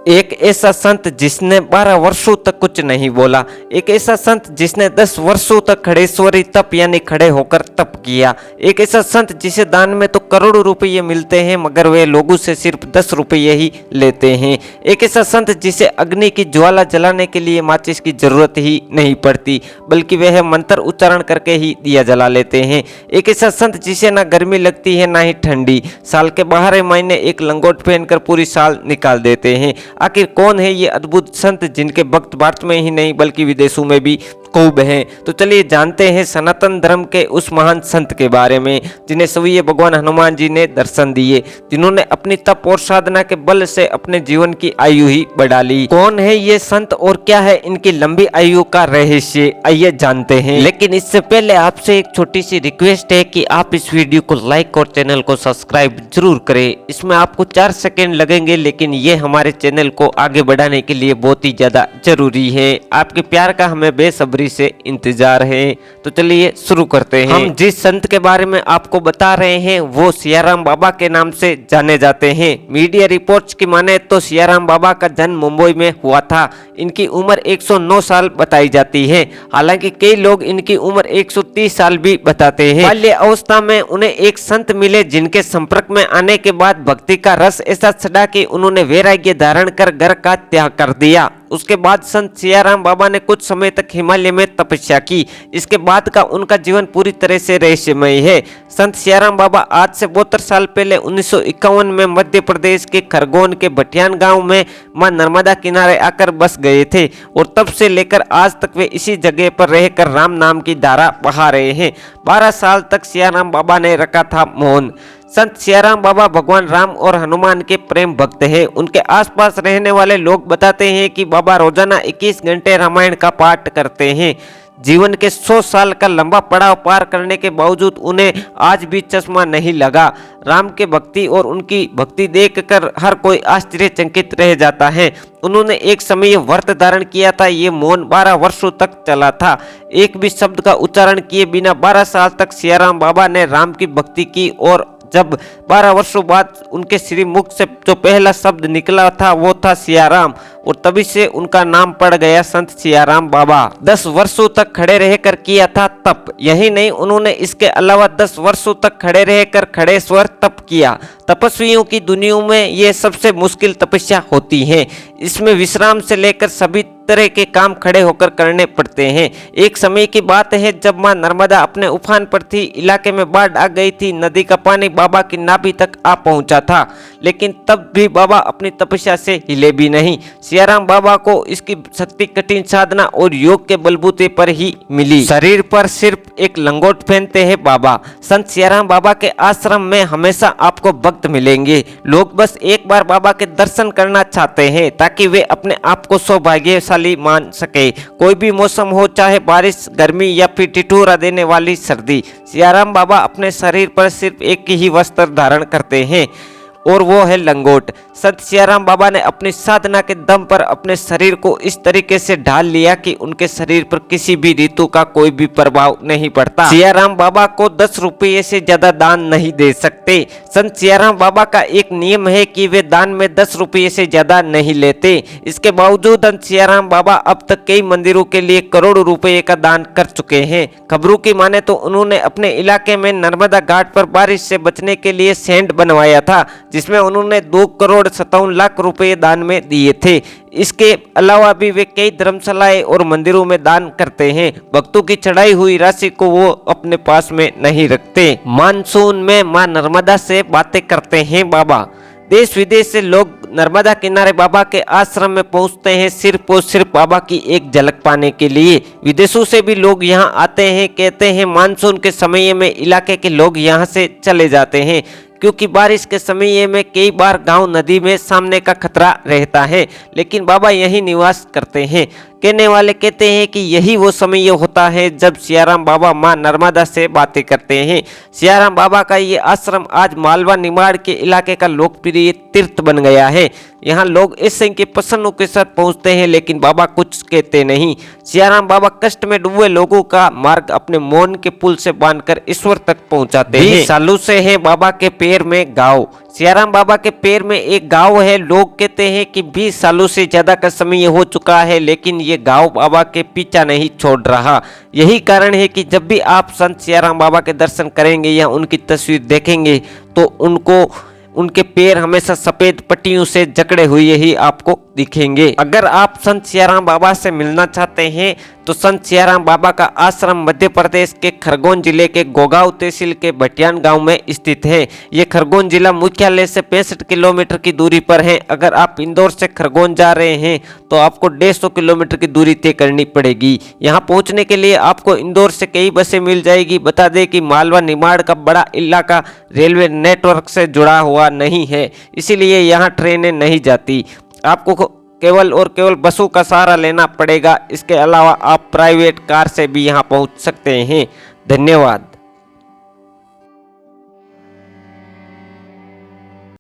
एक ऐसा संत जिसने 12 वर्षों तक कुछ नहीं बोला, एक ऐसा संत जिसने 10 वर्षों तक खड़ेश्वरी तप यानी खड़े होकर तप किया, एक ऐसा संत जिसे दान में तो करोड़ों रुपये मिलते हैं मगर वे लोगों से सिर्फ 10 रुपये ही लेते हैं। एक ऐसा संत जिसे अग्नि की ज्वाला जलाने के लिए माचिस की जरूरत ही नहीं पड़ती बल्कि वह मंत्र उच्चारण करके ही दिया जला लेते हैं। एक ऐसा संत जिसे ना गर्मी लगती है ना ही ठंडी, साल के 12 महीने एक लंगोट पहनकर पूरी साल निकाल देते हैं। आखिर कौन है ये अद्भुत संत जिनके भक्त भारत में ही नहीं बल्कि विदेशों में भी खूब हैं? तो चलिए जानते हैं सनातन धर्म के उस महान संत के बारे में जिन्हें स्वयं भगवान हनुमान जी ने दर्शन दिए, जिन्होंने अपनी तप और साधना के बल से अपने जीवन की आयु ही बढ़ा ली। कौन है ये संत और क्या है इनकी लंबी आयु का रहस्य, आइए जानते हैं। लेकिन इससे पहले आपसे एक छोटी सी रिक्वेस्ट है कि आप इस वीडियो को लाइक और चैनल को सब्सक्राइब जरूर करें। इसमें आपको 4 सेकेंड लगेंगे लेकिन ये हमारे चैनल को आगे बढ़ाने के लिए बहुत ही ज्यादा जरूरी है। आपके प्यार का हमें बेसब्री से इंतजार है। तो चलिए शुरू करते हैं। हम जिस संत के बारे में आपको बता रहे हैं वो सियाराम बाबा के नाम से जाने जाते हैं। मीडिया रिपोर्ट्स की माने तो सियाराम बाबा का जन्म मुंबई में हुआ था। इनकी उम्र 109 साल बताई जाती है, हालांकि कई लोग इनकी उम्र 130 साल भी बताते हैं। बाल्य अवस्था में उन्हें एक संत मिले जिनके संपर्क में आने के बाद भक्ति का रस ऐसा चढ़ा कि उन्होंने वैराग्य धारण कर घर का त्याग कर दिया। उसके बाद संत सियाराम बाबा ने कुछ समय तक हिमालय में तपस्या की। इसके बाद का उनका जीवन पूरी तरह से रहस्यमय है। संत सियाराम बाबा आज से 72 साल पहले 1951 में मध्य प्रदेश के खरगोन के भटियान गांव में मां नर्मदा किनारे आकर बस गए थे और तब से लेकर आज तक वे इसी जगह पर रहकर राम नाम की धारा बहा रहे हैं। 12 साल तक सियाराम बाबा ने रखा था मौन। संत सियाराम बाबा भगवान राम और हनुमान के प्रेम भक्त हैं। उनके आसपास रहने वाले लोग बताते हैं कि बाबा रोजाना 21 घंटे रामायण का पाठ करते हैं। जीवन के 100 साल का लंबा पड़ाव पार करने के बावजूद उन्हें आज भी चश्मा नहीं लगा। राम के भक्ति और उनकी भक्ति देखकर हर कोई आश्चर्यचकित रह जाता है। उन्होंने एक समय व्रत धारण किया था। ये मौन 12 वर्षों तक चला था। एक भी शब्द का उच्चारण किए बिना 12 साल तक सियाराम बाबा ने राम की भक्ति की और जब 12 वर्षों बाद उनके श्री मुख से जो पहला शब्द निकला था वो था सियाराम और तभी से उनका नाम पड़ गया संत सियाराम बाबा। 10 वर्षों तक खड़े रहकर किया था तप। यही नहीं, उन्होंने इसके अलावा 10 वर्षों तक खड़े रहकर खड़ेश्वर तप किया। तपस्वियों की दुनिया में ये सबसे मुश्किल तपस्या होती है। इसमें विश्राम से लेकर सभी तरह के काम खड़े होकर करने पड़ते हैं। एक समय की बात है जब मां नर्मदा अपने उफान पर थी, इलाके में बाढ़ आ गई थी, नदी का पानी बाबा की नाभि तक आ पहुंचा था, लेकिन तब भी बाबा अपनी तपस्या से हिले भी नहीं। सियाराम बाबा को इसकी शक्ति कठिन साधना और योग के बलबूते पर ही मिली। शरीर पर सिर्फ एक लंगोट पहनते हैं बाबा। संत सियाराम बाबा के आश्रम में हमेशा आपको भक्त मिलेंगे। लोग बस एक बार बाबा के दर्शन करना चाहते हैं ताकि वे अपने आप को सौभाग्यशाली मान सके। कोई भी मौसम हो, चाहे बारिश, गर्मी या फिर ठिठुरा देने वाली सर्दी, सियाराम बाबा अपने शरीर पर सिर्फ एक ही वस्त्र धारण करते हैं और वो है लंगोट। संत सियाराम बाबा ने अपनी साधना के दम पर अपने शरीर को इस तरीके से ढाल लिया कि उनके शरीर पर किसी भी ऋतु का कोई भी प्रभाव नहीं पड़ता। सियाराम बाबा को 10 रुपये से ज्यादा दान नहीं दे सकते। संत सियाराम बाबा का एक नियम है कि वे दान में 10 रुपये से ज्यादा नहीं लेते। इसके बावजूद संत सियाराम बाबा अब तक कई मंदिरों के लिए करोड़ों रुपए का दान कर चुके हैं। खबरों की माने तो उन्होंने अपने इलाके में नर्मदा घाट पर बारिश से बचने के लिए सेंट बनवाया था जिसमें उन्होंने 2,57,00,000 रुपए दान में दिए थे। इसके अलावा भी वे कई धर्मशालाएं और मंदिरों में दान करते हैं। भक्तों की चढ़ाई हुई राशि को वो अपने पास में नहीं रखते। मानसून में मां नर्मदा से बातें करते हैं बाबा। देश विदेश से लोग नर्मदा किनारे बाबा के आश्रम में पहुंचते हैं सिर्फ और सिर्फ बाबा की एक झलक पाने के लिए। विदेशों से भी लोग यहां आते हैं। कहते हैं मानसून के समय में इलाके के लोग यहां से चले जाते हैं क्योंकि बारिश के समय में कई बार गांव नदी में सामने का खतरा रहता है, लेकिन बाबा यही निवास करते हैं। कहने वाले कहते हैं कि यही वो समय होता है जब सियाराम बाबा मां नर्मदा से बातें करते हैं। सियाराम बाबा का ये आश्रम आज मालवा निमाड़ के इलाके का लोकप्रिय तीर्थ बन गया है। यहाँ लोग ऐसे के प्रसन्नों के साथ पहुँचते हैं लेकिन बाबा कुछ कहते नहीं। सियाराम बाबा कष्ट में डूबे लोगों का मार्ग अपने मौन के पुल से बांधकर ईश्वर तक पहुँचाते हैं। सालों से है बाबा के पैर में घाव। सियाराम बाबा के पैर में एक घाव है। लोग कहते हैं कि 20 सालों से ज्यादा का समय हो चुका है, लेकिन ये घाव बाबा के पीछा नहीं छोड़ रहा। यही कारण है कि जब भी आप संत सियाराम बाबा के दर्शन करेंगे या उनकी तस्वीर देखेंगे तो उनके पैर हमेशा सफेद पट्टियों से जकड़े हुए ही आपको दिखेंगे। अगर आप संत सियाराम बाबा से मिलना चाहते हैं तो संत सियाराम बाबा का आश्रम मध्य प्रदेश के खरगोन जिले के गोगांव तहसील के भटियान गांव में स्थित है। ये खरगोन जिला मुख्यालय से 65 किलोमीटर की दूरी पर है। अगर आप इंदौर से खरगोन जा रहे हैं तो आपको 150 किलोमीटर की दूरी तय करनी पड़ेगी। यहाँ पहुँचने के लिए आपको इंदौर से कई बसें मिल जाएगी। बता दें कि मालवा निमाड़ का बड़ा इलाका रेलवे नेटवर्क से जुड़ा हुआ नहीं है, इसीलिए यहाँ ट्रेनें नहीं जाती। आपको केवल और केवल बसों का सहारा लेना पड़ेगा। इसके अलावा आप प्राइवेट कार से भी यहाँ पहुँच सकते हैं। धन्यवाद।